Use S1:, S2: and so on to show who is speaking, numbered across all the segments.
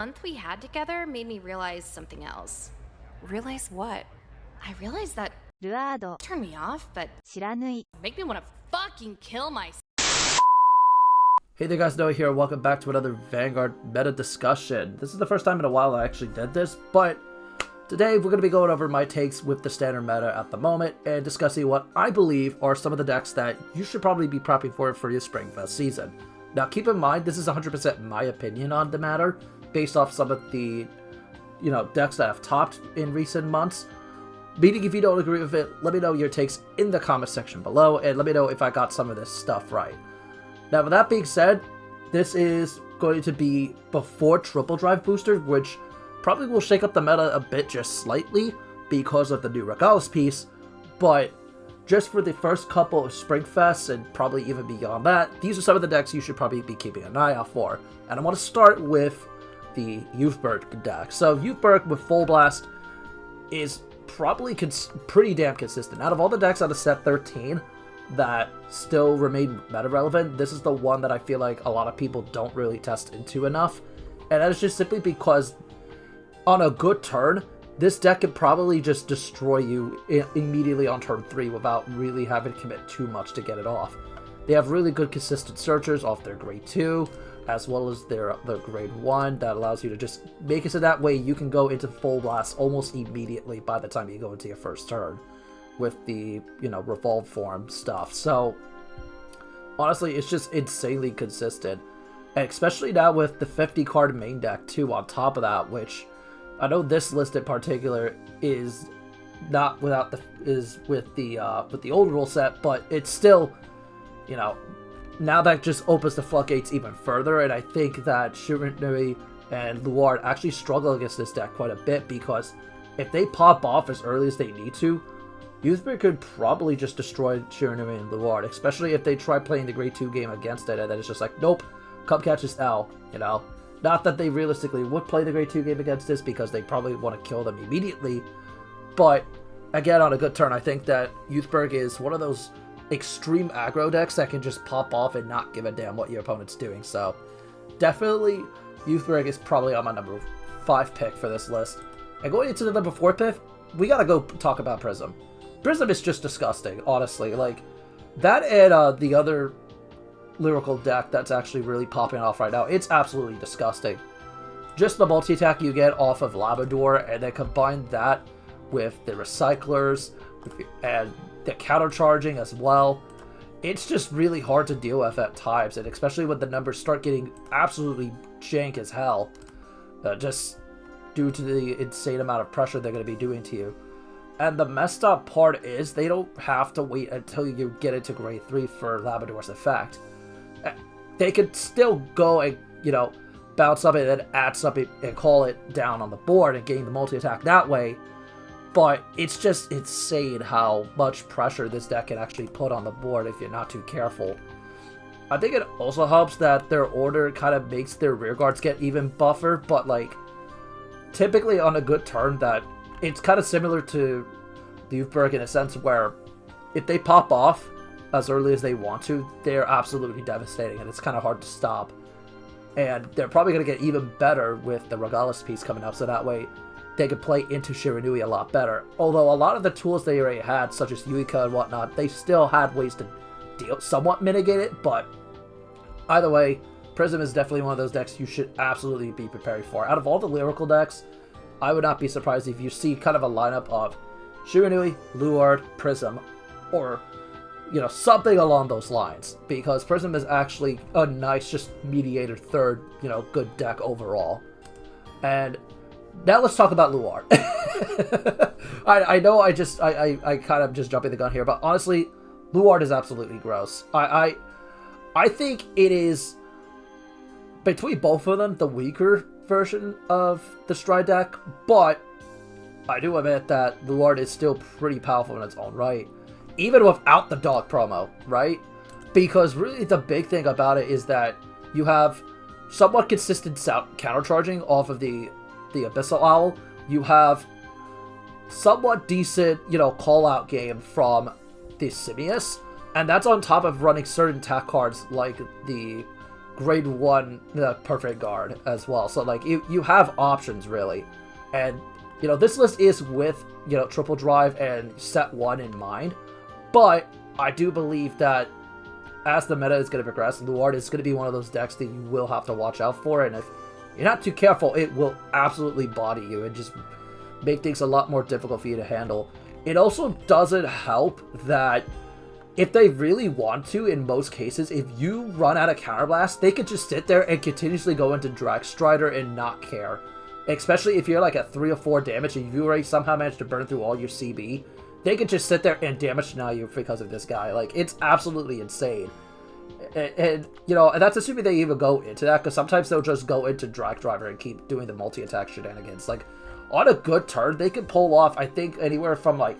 S1: month we had together made me realize something else. Realize what? I realized that
S2: Lard,
S1: turned me off, but
S2: Shiranui.
S1: make me want to fucking kill myself.
S3: Hey there guys, Noah here, welcome back to another Vanguard meta discussion. This is the first time in a while I actually did this, but today we're going to be going over my takes with the standard meta at the moment and discussing what I believe are some of the decks that you should probably be prepping for your Springfest season. Now keep in mind, this is 100% my opinion on the matter, based off some of the, decks that have topped in recent months. Meaning, if you don't agree with it, let me know your takes in the comment section below, and let me know if I got some of this stuff right. Now, with that being said, this is going to be before Triple Drive Boosters, which probably will shake up the meta a bit just slightly because of the new Regalis piece, but just for the first couple of Springfests and probably even beyond that, these are some of the decks you should probably be keeping an eye out for. And I want to start with the Youthberg deck. So Youthberg with Full Blast is probably pretty damn consistent. Out of all the decks out of set 13 that still remain meta relevant, this is the one that I feel like a lot of people don't really test into enough. And that is just simply because on a good turn, this deck can probably just destroy you immediately on turn 3 without really having to commit too much to get it off. They have really good consistent searchers off their grade 2, as well as their grade 1 that allows you to just make it so that way you can go into Full Blast almost immediately by the time you go into your first turn with the, Revolve form stuff. So, honestly, it's just insanely consistent. And especially now with the 50 card main deck too on top of that, which I know this list in particular is not without with the old rule set, but it's still, now that just opens the floodgates even further, and I think that Shiranui and Lard actually struggle against this deck quite a bit, because if they pop off as early as they need to, Youthberg could probably just destroy Shiranui and Lard, especially if they try playing the grade 2 game against it, and then it's just like, nope, come catch us L, Not that they realistically would play the grade 2 game against this, because they probably want to kill them immediately, but again, on a good turn, I think that Youthberg is one of those extreme aggro decks that can just pop off and not give a damn what your opponent's doing. So definitely Youthberg is probably on my number 5 pick for this list. And going into the number 4 pick, we gotta go talk about Prism. Prism is just disgusting, honestly. Like, that and the other lyrical deck that's actually really popping off right now, it's absolutely disgusting. Just the multi-attack you get off of Labrador, and then combine that with the Recyclers and the countercharging as well. It's just really hard to deal with at times, and especially when the numbers start getting absolutely jank as hell, just due to the insane amount of pressure they're going to be doing to you. And the messed up part is they don't have to wait until you get into grade 3 for Labrador's effect. They could still go and, bounce up and then add something and call it down on the board and gain the multi-attack that way. But it's just insane how much pressure this deck can actually put on the board if you're not too careful. I think it also helps that their order kind of makes their rear guards get even buffer, but like, typically on a good turn, that it's kind of similar to the Youthberg in a sense where if they pop off as early as they want to, they're absolutely devastating and it's kind of hard to stop. And they're probably going to get even better with the Regalis piece coming up, so that way they could play into Shiranui a lot better. Although a lot of the tools they already had, such as Yuika and whatnot, they still had ways to somewhat mitigate it, but either way, Prism is definitely one of those decks you should absolutely be preparing for. Out of all the lyrical decks, I would not be surprised if you see kind of a lineup of Shiranui, Lard, Prism, or, something along those lines, because Prism is actually a nice, just mediator third, good deck overall. And now let's talk about Lard. I know I kind of just jumping the gun here, but honestly, Lard is absolutely gross. I think it is, between both of them, the weaker version of the Stride deck, but I do admit that Lard is still pretty powerful in its own right, even without the dog promo, right? Because really the big thing about it is that you have somewhat consistent countercharging off of the Abyssal Owl. You have somewhat decent, call-out game from the Simius, and that's on top of running certain attack cards like the grade 1 perfect guard as well. So like you have options really. And this list is with triple drive and set 1 in mind, but I do believe that as the meta is going to progress, Lard is going to be one of those decks that you will have to watch out for, and if you're not too careful, it will absolutely body you and just make things a lot more difficult for you to handle. It also doesn't help that if they really want to, in most cases, if you run out of Counterblast, they could just sit there and continuously go into Drag Strider and not care. Especially if you're like at 3 or 4 damage and you already somehow managed to burn through all your CB, they could just sit there and damage deny you because of this guy. Like, it's absolutely insane. And that's assuming they even go into that, because sometimes they'll just go into Drag Driver and keep doing the multi-attack shenanigans. Like, on a good turn, they can pull off, I think, anywhere from, like,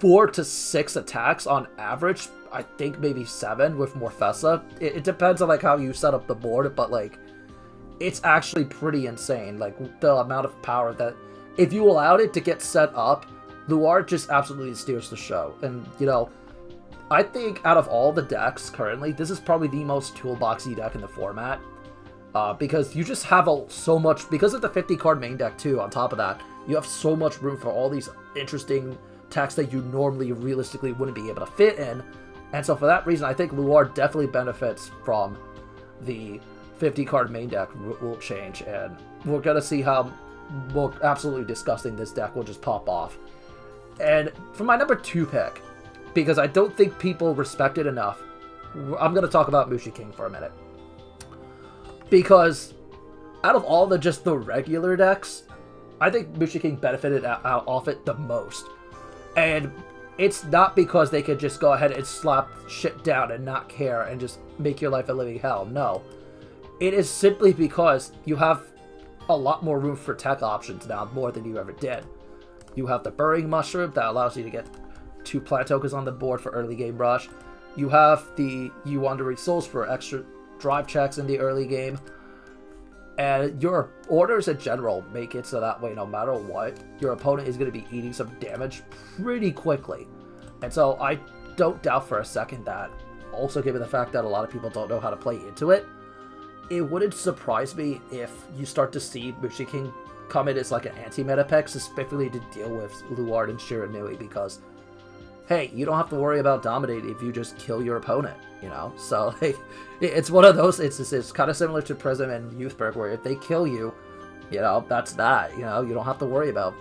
S3: 4 to 6 attacks on average. I think maybe 7 with Morfessa. It depends on, like, how you set up the board, but, like, it's actually pretty insane, like, the amount of power that, if you allowed it to get set up, Lard just absolutely steers the show. And, I think out of all the decks currently, this is probably the most toolboxy deck in the format. Because you just have so much, because of the 50-card main deck too, on top of that, you have so much room for all these interesting decks that you normally realistically wouldn't be able to fit in. And so for that reason, I think Lard definitely benefits from the 50-card main deck rule change, and we're going to see how absolutely disgusting this deck will just pop off. And for my number 2 pick, because I don't think people respect it enough, I'm going to talk about Mushi King for a minute. Because out of all the regular decks, I think Mushi King benefited off it the most. And it's not because they could just go ahead and slap shit down and not care and just make your life a living hell. No. It is simply because you have a lot more room for tech options now, more than you ever did. You have the Burying Mushroom that allows you to get 2 plant tokens on the board for early game rush. You have the You Wandering Souls for extra drive checks in the early game. And your orders in general make it so that way no matter what, your opponent is going to be eating some damage pretty quickly. And so I don't doubt for a second that, also given the fact that a lot of people don't know how to play into it, it wouldn't surprise me if you start to see Mushi King come in as like an anti-meta pick, specifically to deal with Lard and Shiranui, because, hey, you don't have to worry about dominating if you just kill your opponent, So, like, it's one of those, it's kind of similar to Prism and Youthberg, where if they kill you, that's that, you don't have to worry about,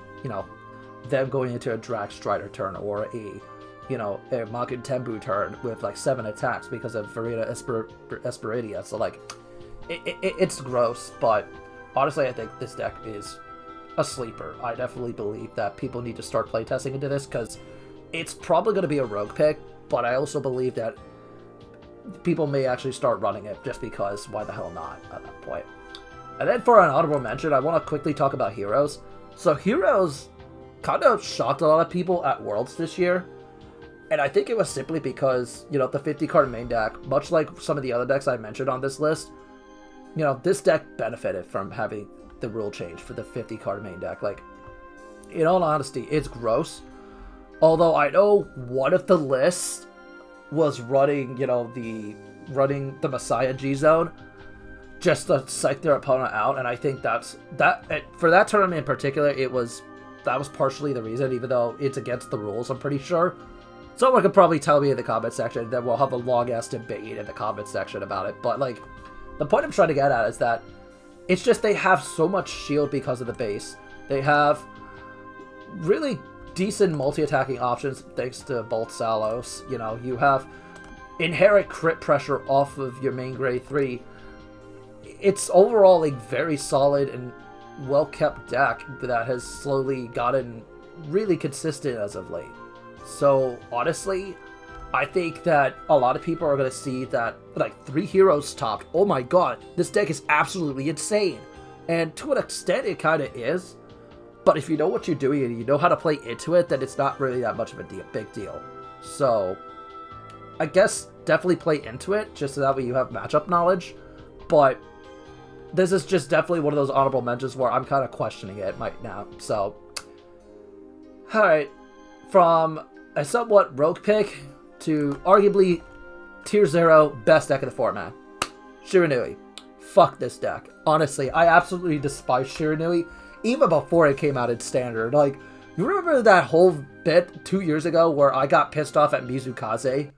S3: them going into a Drag Strider turn or a Makin Tembu turn with, like, 7 attacks because of Verita Esperidia. So, like, it's gross, but honestly, I think this deck is a sleeper. I definitely believe that people need to start playtesting into this, because it's probably going to be a rogue pick, but I also believe that people may actually start running it just because why the hell not at that point. And then for an honorable mention, I want to quickly talk about Heroes. So Heroes kind of shocked a lot of people at Worlds this year, and I think it was simply because, the 50-card main deck, much like some of the other decks I mentioned on this list, this deck benefited from having the rule change for the 50-card main deck. Like, in all honesty, it's gross. Although I know one of the lists was running, running the Messiah G-Zone just to psych their opponent out, and I think for that tournament in particular, that was partially the reason, even though it's against the rules, I'm pretty sure. Someone could probably tell me in the comment section, then we'll have a long-ass debate in the comment section about it, but, like, the point I'm trying to get at is that it's just they have so much shield because of the base. They have really decent multi-attacking options thanks to both Salos. You have inherent crit pressure off of your main grade 3. It's overall a very solid and well-kept deck that has slowly gotten really consistent as of late. So honestly, I think that a lot of people are going to see that, like, 3 heroes topped. Oh my god, this deck is absolutely insane. And to an extent, it kind of is. But if you know what you're doing and you know how to play into it, then it's not really that much of a big deal. So, I guess definitely play into it, just so that way you have matchup knowledge. But this is just definitely one of those honorable mentions where I'm kind of questioning it right now. So, alright. From a somewhat rogue pick to arguably tier 0 best deck of the format, Shiranui. Fuck this deck. Honestly, I absolutely despise Shiranui, even before it came out in Standard. Like, you remember that whole bit 2 years ago where I got pissed off at Mizukaze?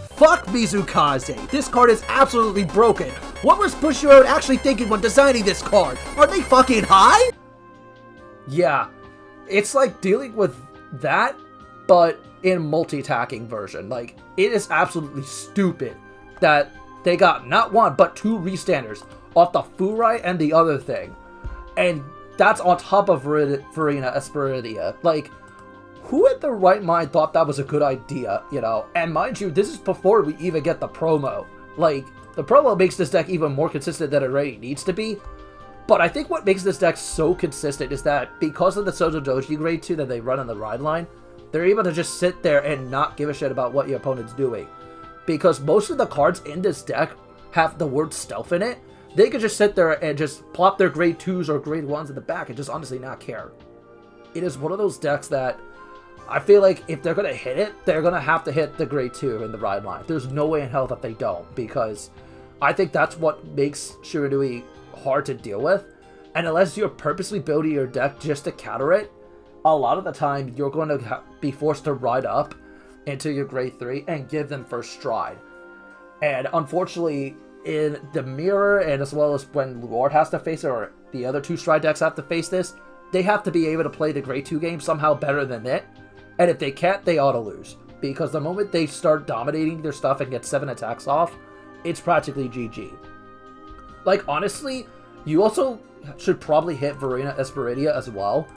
S3: Fuck Mizukaze! This card is absolutely broken! What was Bushiroad actually thinking when designing this card? Are they fucking high? Yeah, it's like dealing with that, but in multi-attacking version. Like, it is absolutely stupid that they got not one, but 2 restanders off the Furai and the other thing. And that's on top of Verena Esperidia. Like, who in their right mind thought that was a good idea, you know? And mind you, this is before we even get the promo. Like, the promo makes this deck even more consistent than it already needs to be. But I think what makes this deck so consistent is that because of the Sojo Doji grade 2 that they run on the ride line, they're able to just sit there and not give a shit about what your opponent's doing. Because most of the cards in this deck have the word stealth in it. They could just sit there and just plop their grade 2s or grade 1s in the back and just honestly not care. It is one of those decks that I feel like if they're going to hit it, they're going to have to hit the grade 2 in the ride line. There's no way in hell that they don't, because I think that's what makes Shiranui hard to deal with. And unless you're purposely building your deck just to counter it, a lot of the time you're going to be forced to ride up into your grade 3 and give them first stride. And unfortunately, in the mirror, and as well as when Lard has to face it, or the other 2 stride decks have to face this, they have to be able to play the grade 2 game somehow better than it. And if they can't, they ought to lose. Because the moment they start dominating their stuff and get 7 attacks off, it's practically GG. Like, honestly, you also should probably hit Verena Esperidia as well,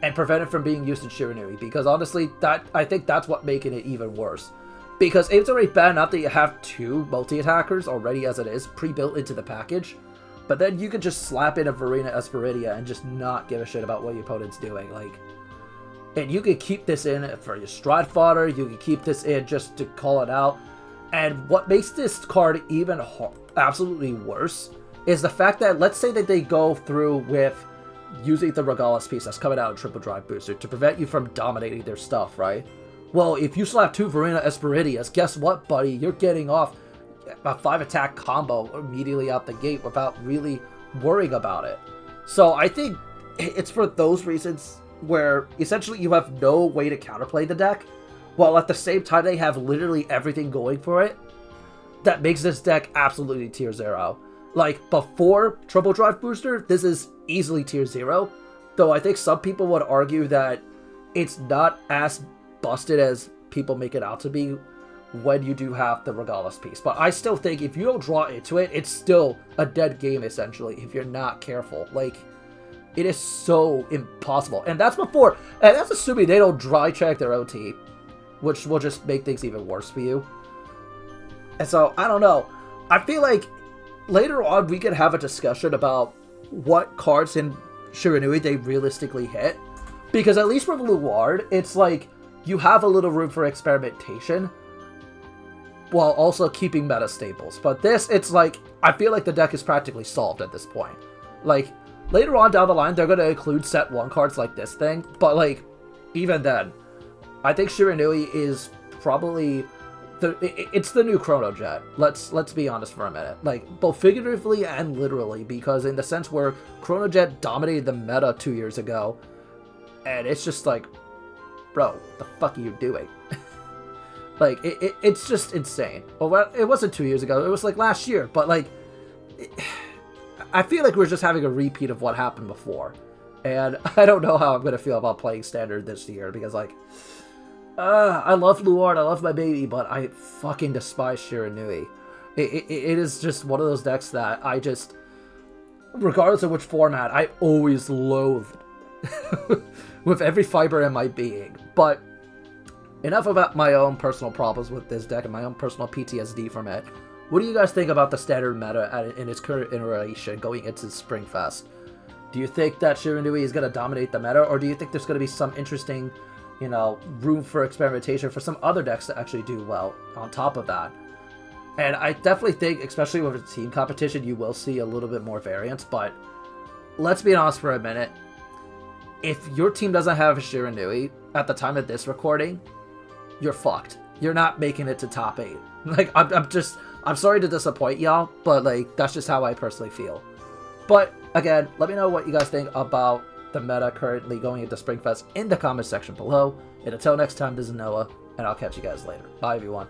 S3: and prevent it from being used in Shiranui, because honestly, I think that's what making it even worse. Because it's already bad enough that you have 2 multi-attackers already as it is, pre-built into the package, but then you can just slap in a Verena Esperidia and just not give a shit about what your opponent's doing. Like, and you can keep this in for your Stride fodder, you can keep this in just to call it out, and what makes this card even absolutely worse is the fact that, let's say that they go through with using the Regalis piece that's coming out in Triple Drive Booster to prevent you from dominating their stuff, right? Well, if you slap 2 Verena Esperidias, guess what, buddy? You're getting off a 5-attack combo immediately out the gate without really worrying about it. So I think it's for those reasons where essentially you have no way to counterplay the deck, while at the same time they have literally everything going for it, that makes this deck absolutely tier 0. Like, before Triple Drive Booster, this is easily tier 0, though I think some people would argue that it's not as busted as people make it out to be when you do have the Regalis piece. But I still think if you don't draw into it, it's still a dead game, essentially, if you're not careful. Like, it is so impossible. And that's before, and that's assuming they don't dry check their OT, which will just make things even worse for you. And so, I don't know. I feel like later on we could have a discussion about what cards in Shiranui they realistically hit. Because at least with Lard, it's like you have a little room for experimentation while also keeping meta staples. But this, it's like, I feel like the deck is practically solved at this point. Like, later on down the line, they're going to include set 1 cards like this thing. But, like, even then, I think Shiranui is probably it's the new Chrono Jet. Let's be honest for a minute. Like, both figuratively and literally, because in the sense where Chrono Jet dominated the meta 2 years ago, and it's just like, bro, what the fuck are you doing? Like, it's just insane. Well, it wasn't 2 years ago, it was like last year, but like, I feel like we're just having a repeat of what happened before. And I don't know how I'm going to feel about playing Standard this year, because like, I love Lard, I love my baby, but I fucking despise Shiranui. It is just one of those decks that I just, regardless of which format, I always loathed with every fiber in my being. But enough about my own personal problems with this deck and my own personal PTSD from it. What do you guys think about the Standard meta in its current iteration going into Springfest? Do you think that Shiranui is going to dominate the meta, or do you think there's going to be some interesting, you know, room for experimentation for some other decks to actually do well on top of that? And I definitely think, especially with a team competition, you will see a little bit more variance, but let's be honest for a minute. If your team doesn't have a Shiranui at the time of this recording, you're fucked. You're not making it to top 8. Like, I'm sorry to disappoint y'all, but like that's just how I personally feel. But again, let me know what you guys think about the meta currently going into Springfest in the comment section below. And until next time, this is Noah, and I'll catch you guys later. Bye, everyone.